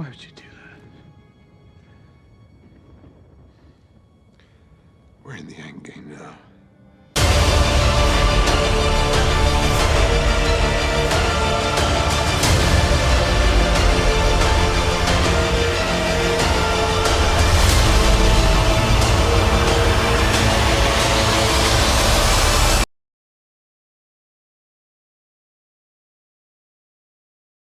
Why would you do that? We're in the endgame now.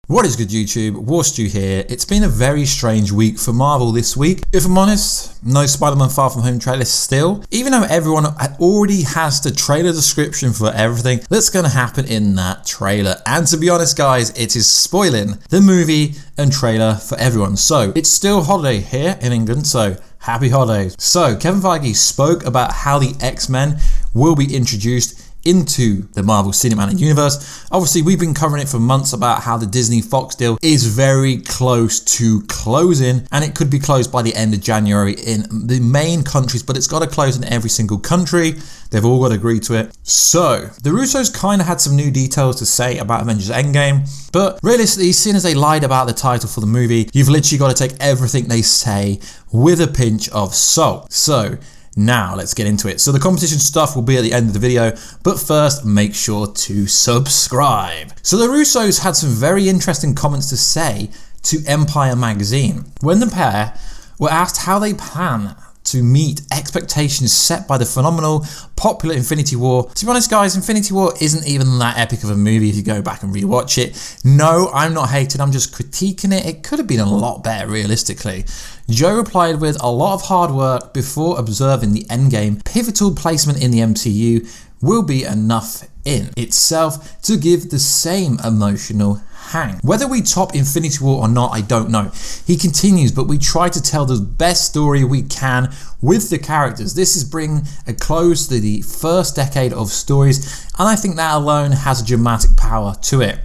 What is good YouTube, Warstu here. It's been a very strange week for Marvel this week. If I'm honest, no Spider-Man Far From Home trailer still. Even though everyone already has the trailer description for everything that's going to happen in that trailer. And to be honest guys, it is spoiling the movie and trailer for everyone. So it's still holiday here in England, so happy holidays. So Kevin Feige spoke about how the X-Men will be introduced into the Marvel Cinematic Universe. Obviously, we've been covering it for months about how the Disney Fox deal is very close to closing, and it could be closed by the end of January in the main countries, but it's got to close in every single country. They've all got to agree to it. So, the Russos kind of had some new details to say about Avengers Endgame, but realistically, seeing as they lied about the title for the movie, you've literally got to take everything they say with a pinch of salt. So, now let's get into it. So the competition stuff will be at the end of the video, but first make sure to subscribe. So the Russos had some very interesting comments to say to Empire magazine when the pair were asked how they plan to meet expectations set by the phenomenal, popular Infinity War. To be honest guys, Infinity War isn't even that epic of a movie if you go back and rewatch it. No, I'm not hating, I'm just critiquing it. It could have been a lot better realistically. Joe replied with a lot of hard work before observing the Endgame pivotal placement in the MCU will be enough in itself to give the same emotional hang. Whether we top Infinity War or not, I don't know. He continues, but we try to tell the best story we can with the characters. This is bring a close to the first decade of stories, and I think that alone has a dramatic power to it.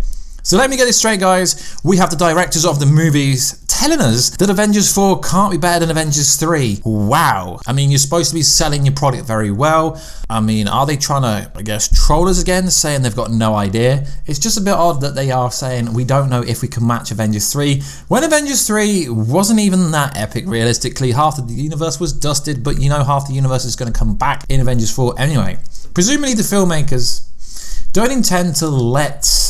So let me get this straight guys, we have the directors of the movies telling us that Avengers 4 can't be better than Avengers 3. Wow. I mean, you're supposed to be selling your product very well. I mean, are they trying to, I guess, troll us again, saying they've got no idea? It's just a bit odd that they are saying we don't know if we can match Avengers 3, when Avengers 3 wasn't even that epic realistically. Half of the universe was dusted, but you know half the universe is going to come back in Avengers 4 anyway. Presumably the filmmakers don't intend to let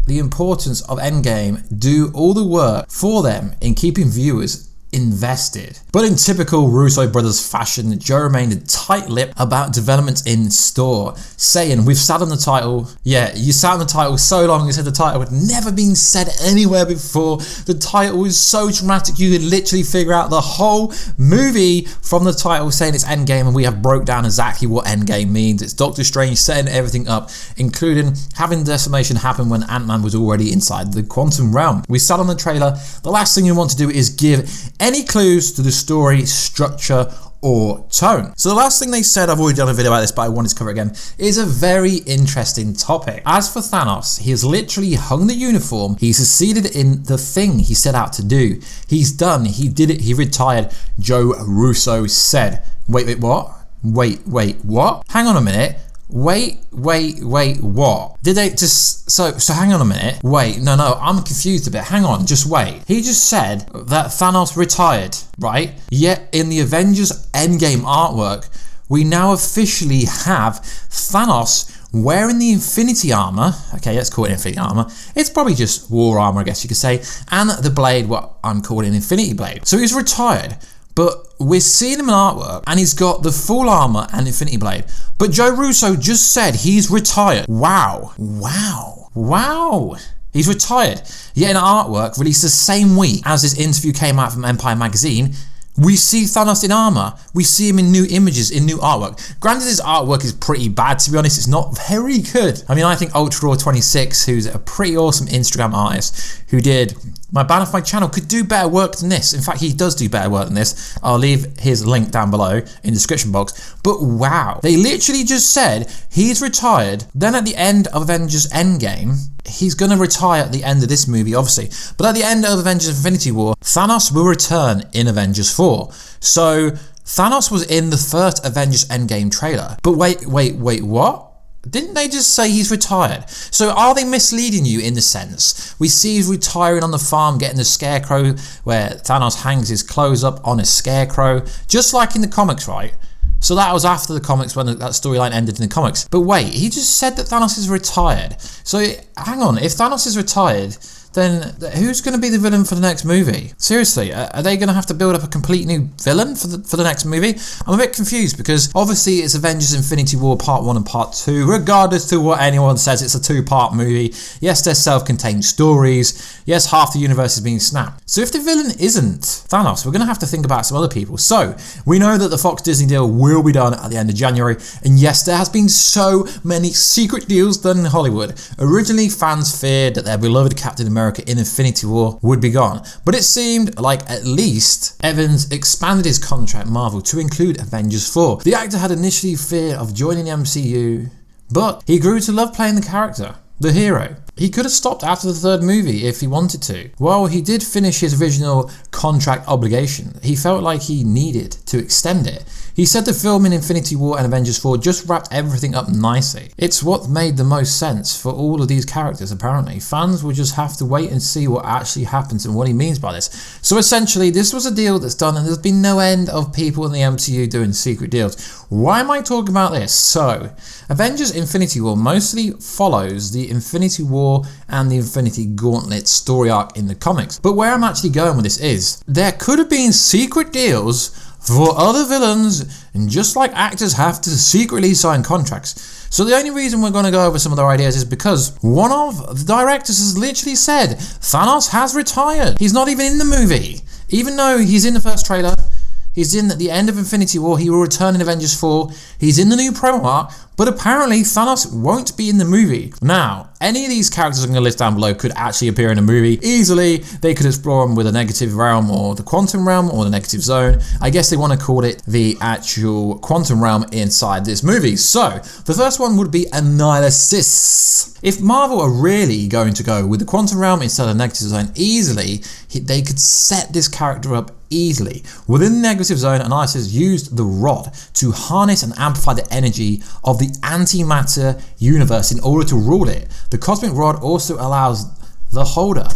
the importance of Endgame do all the work for them in keeping viewers invested. But in typical Russo brothers fashion, Joe remained tight-lipped about developments in store, saying, we've sat on the title. Yeah, you sat on the title so long, you said the title had never been said anywhere before. The title was so dramatic, you could literally figure out the whole movie from the title saying it's Endgame, and we have broke down exactly what Endgame means. It's Doctor Strange setting everything up, including having decimation happen when Ant-Man was already inside the quantum realm. We sat on the trailer. The last thing you want to do is give any clues to the story, structure, or tone. So the last thing they said, I've already done a video about this, but I wanted to cover it again, is a very interesting topic. As for Thanos, he has literally hung the uniform. He succeeded in the thing he set out to do. He's done, he did it, he retired. Joe Russo said, wait, what? Wait, what? Hang on a minute. Wait, what? Did they just, so hang on a minute. Wait, no, I'm confused a bit. Hang on, just wait. He just said that Thanos retired, right? Yet in the Avengers Endgame artwork, we now officially have Thanos wearing the Infinity Armor. Okay, let's call it Infinity Armor. It's probably just war armor, I guess you could say. And the blade, what I'm calling Infinity Blade. So he's retired. But we're seeing him in artwork and he's got the full armor and Infinity Blade. But Joe Russo just said he's retired. Wow. He's retired. Yet in artwork released the same week as this interview came out from Empire magazine, we see Thanos in armor. We see him in new images, in new artwork. Granted, his artwork is pretty bad, to be honest. It's not very good. I mean, I think UltraRaw26, who's a pretty awesome Instagram artist, who did my banner for my channel, could do better work than this. In fact, he does do better work than this. I'll leave his link down below in the description box. But wow, they literally just said he's retired. Then at the end of Avengers Endgame, he's going to retire at the end of this movie, obviously. But at the end of Avengers Infinity War, Thanos will return in Avengers 4. So Thanos was in the first Avengers Endgame trailer. But wait, what? Didn't they just say he's retired? So are they misleading you in the sense we see he's retiring on the farm, getting the scarecrow where Thanos hangs his clothes up on a scarecrow, just like in the comics, right? So that was after the comics when that storyline ended in the comics. But wait, he just said that Thanos is retired. So hang on, if Thanos is retired, then who's going to be the villain for the next movie? Seriously, are they going to have to build up a complete new villain for the next movie? I'm a bit confused because obviously it's Avengers Infinity War Part 1 and Part 2. Regardless to what anyone says, it's a 2-part movie. Yes, they're self-contained stories. Yes, half the universe is being snapped. So if the villain isn't Thanos, we're going to have to think about some other people. So we know that the Fox Disney deal will be done at the end of January. And yes, there has been so many secret deals done in Hollywood. Originally, fans feared that their beloved Captain America in Infinity War would be gone, but it seemed like at least Evans expanded his contract with Marvel to include Avengers 4. The actor had initially feared of joining the MCU, but he grew to love playing the character, the hero. He could have stopped after the 3rd movie if he wanted to. While he did finish his original contract obligation, he felt like he needed to extend it. He said the film in Infinity War and Avengers 4 just wrapped everything up nicely. It's what made the most sense for all of these characters apparently. Fans will just have to wait and see what actually happens and what he means by this. So essentially this was a deal that's done and there's been no end of people in the MCU doing secret deals. Why am I talking about this? So, Avengers Infinity War mostly follows the Infinity War and the Infinity Gauntlet story arc in the comics. But where I'm actually going with this is, there could have been secret deals for other villains, and just like actors have to secretly sign contracts. So the only reason we're going to go over some of their ideas is because one of the directors has literally said Thanos has retired. He's not even in the movie. Even though he's in the first trailer, he's in at the end of Infinity War, he will return in Avengers 4, he's in the new promo arc, but apparently Thanos won't be in the movie. Now, any of these characters I'm going to list down below could actually appear in a movie. Easily, they could explore them with a negative realm or the quantum realm or the negative zone. I guess they want to call it the actual quantum realm inside this movie. So, the first one would be Analysis. If Marvel are really going to go with the quantum realm instead of the negative zone, easily, they could set this character up easily. Within the negative zone, Analysis used the rod to harness and amplify the energy of the antimatter universe in order to rule it. The cosmic rod also allows the holder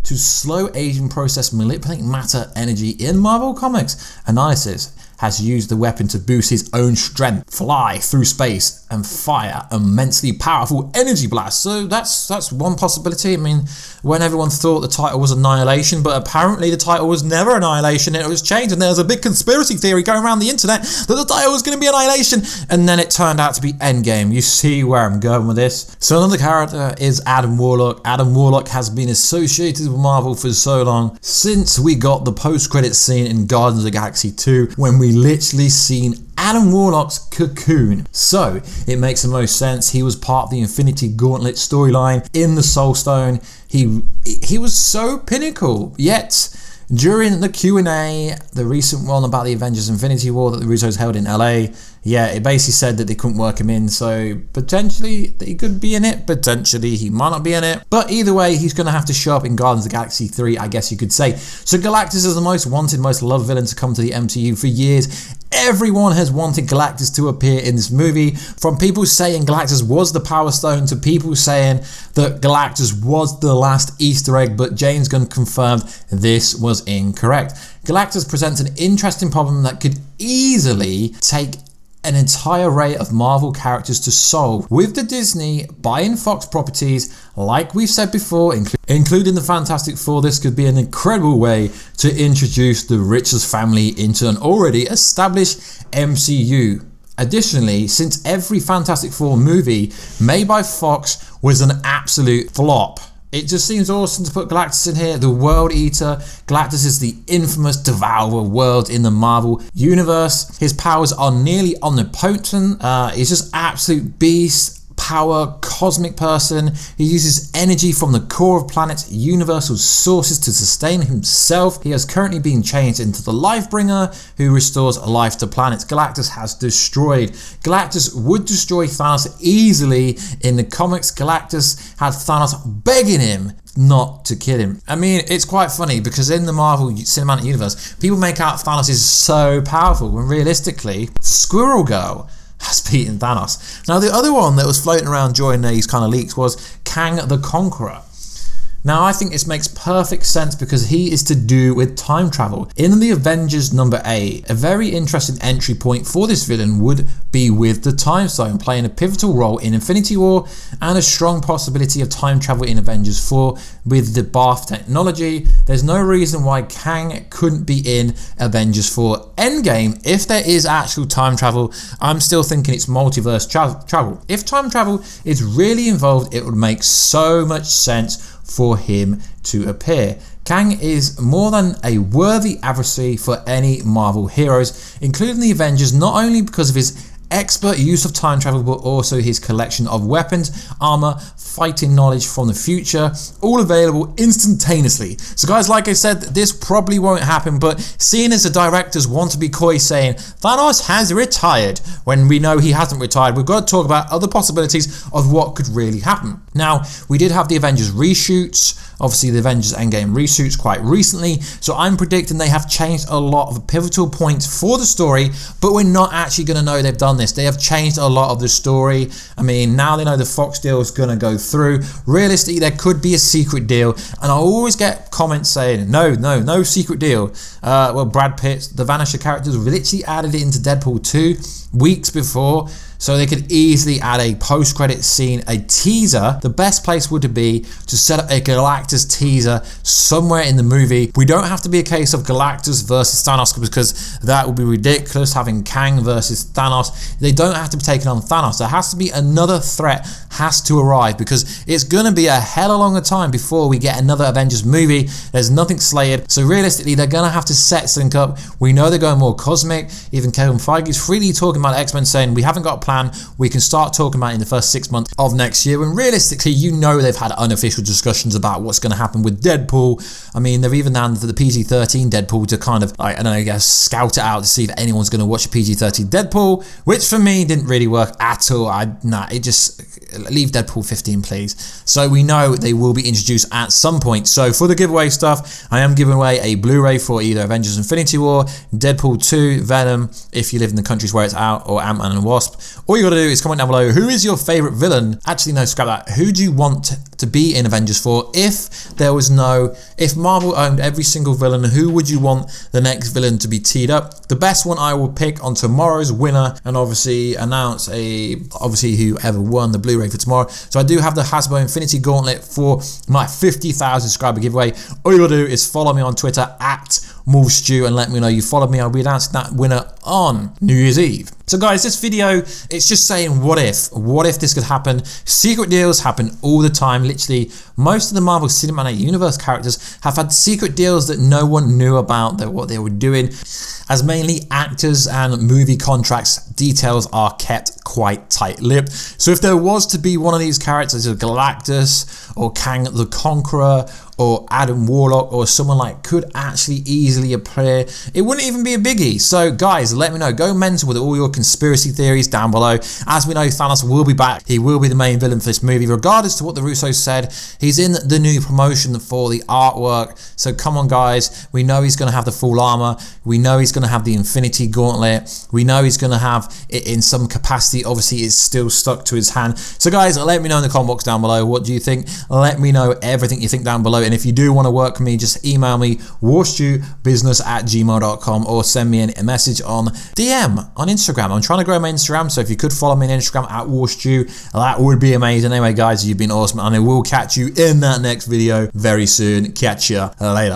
to slow aging process manipulating matter energy in Marvel Comics. Analysis has used the weapon to boost his own strength, fly through space, and fire immensely powerful energy blasts. So that's one possibility. I mean, when everyone thought the title was Annihilation, but apparently the title was never Annihilation, it was changed, and there was a big conspiracy theory going around the internet that the title was going to be Annihilation, and then it turned out to be Endgame. You see where I'm going with this? So another character is Adam Warlock. Adam Warlock has been associated with Marvel for so long, since we got the post-credits scene in Guardians of the Galaxy 2, when we literally seen Adam Warlock's cocoon. So it makes the most sense. He was part of the Infinity Gauntlet storyline in the Soul Stone. He was so pinnacle. Yet during the Q&A, the recent one about the Avengers Infinity War that the Russos held in LA, yeah, it basically said that they couldn't work him in, so potentially he could be in it, potentially he might not be in it, but either way, he's going to have to show up in Guardians of the Galaxy 3, I guess you could say. So Galactus is the most wanted, most loved villain to come to the MCU for years. Everyone has wanted Galactus to appear in this movie, from people saying Galactus was the Power Stone to people saying that Galactus was the last Easter egg, but James Gunn confirmed this was incorrect. Galactus presents an interesting problem that could easily take an entire array of Marvel characters to solve. With the Disney buying Fox properties, like we've said before, including the Fantastic Four, this could be an incredible way to introduce the richest family into an already established MCU. Additionally, since every Fantastic Four movie made by Fox was an absolute flop, it just seems awesome to put Galactus in here, the World Eater. Galactus is the infamous devourer of worlds in the Marvel Universe. His powers are nearly omnipotent. He's just absolute beast, power, cosmic person. He uses energy from the core of planets, universal sources to sustain himself. He has currently been changed into the Lifebringer, who restores life to planets Galactus has destroyed. Galactus would destroy Thanos easily. In the comics, Galactus had Thanos begging him not to kill him. I mean, it's quite funny because in the Marvel Cinematic Universe, people make out Thanos is so powerful when realistically, Squirrel Girl has beaten Thanos. Now the other one that was floating around during these kind of leaks was Kang the Conqueror. Now I think this makes perfect sense because he is to do with time travel. In the Avengers number 8, a very interesting entry point for this villain would be with the Time Stone, playing a pivotal role in Infinity War, and a strong possibility of time travel in Avengers 4 with the Bath technology. There's no reason why Kang couldn't be in Avengers 4 Endgame. If there is actual time travel, I'm still thinking it's multiverse travel. If time travel is really involved, it would make so much sense for him to appear. Kang is more than a worthy adversary for any Marvel heroes, including the Avengers, not only because of his expert use of time travel, but also his collection of weapons, armor, fighting knowledge from the future, all available instantaneously. So guys, like I said, this probably won't happen, but seeing as the directors want to be coy saying Thanos has retired when we know he hasn't retired, we've got to talk about other possibilities of what could really happen. Now, we did have the Avengers reshoots, obviously the Avengers Endgame reshoots quite recently, so I'm predicting they have changed a lot of pivotal points for the story, but we're not actually going to know they've done this. They have changed a lot of the story. I mean, now they know the Fox deal is going to go through. Realistically, there could be a secret deal, and I always get comments saying, no secret deal. Well, Brad Pitt, the Vanisher characters, literally added it into Deadpool 2 weeks before, so they could easily add a post-credit scene, a teaser. The best place would be to set up a Galactus teaser somewhere in the movie. We don't have to be a case of Galactus versus Thanos, because that would be ridiculous, having Kang versus Thanos. They don't have to be taking on Thanos. There has to be another threat has to arrive, because it's going to be a hell of a longer time before we get another Avengers movie. There's nothing slated, so realistically they're going to have to set something up. We know they're going more cosmic. Even Kevin Feige is freely talking about X-Men, saying we haven't got a plan, we can start talking about it in the first 6 months of next year. And realistically, you know they've had unofficial discussions about what's going to happen with Deadpool. I mean, they've even done the PG-13 Deadpool to kind of, like, I don't know, I guess, scout it out to see if anyone's going to watch a PG-13 Deadpool, which for me didn't really work at all. It just, leave Deadpool 15, please. So we know they will be introduced at some point. So for the giveaway stuff, I am giving away a Blu-ray for either Avengers Infinity War, Deadpool 2, Venom, if you live in the countries where it's out, or Ant-Man and Wasp. All you got to do is comment down below, who is your favorite villain? Actually, no, scrap that. Who do you want to be in Avengers 4? If Marvel owned every single villain, who would you want the next villain to be teed up? The best one I will pick on tomorrow's winner, and obviously announce whoever won the Blu-ray for tomorrow. So I do have the Hasbro Infinity Gauntlet for my 50,000 subscriber giveaway. All you gotta do is follow me on Twitter at Warstu and let me know you followed me. I'll be announcing that winner on New Year's Eve. So guys, this video, it's just saying what if this could happen. Secret deals happen all the time. Literally, most of the Marvel Cinematic Universe characters have had secret deals that no one knew about, what they were doing, as mainly actors and movie contracts details are kept quite tight-lipped. So if there was to be one of these characters, Galactus or Kang the Conqueror or Adam Warlock or someone like could actually easily appear, it wouldn't even be a biggie. So guys, let me know. Go mental with all your conspiracy theories down below. As we know, Thanos will be back. He will be the main villain for this movie, regardless to what the Russos said. He's in the new promotion for the artwork. So come on, guys. We know he's going to have the full armor. We know he's going to have the Infinity Gauntlet. We know he's going to have it in some capacity. Obviously, it's still stuck to his hand. So guys, let me know in the comment box down below. What do you think? Let me know everything you think down below. And if you do want to work with me, just email me warstubusiness@gmail.com or send me a message on DM on Instagram. I'm trying to grow my Instagram, so if you could follow me on Instagram at Warstu, that would be amazing. Anyway, guys, you've been awesome, and I will catch you in that next video very soon. Catch you later.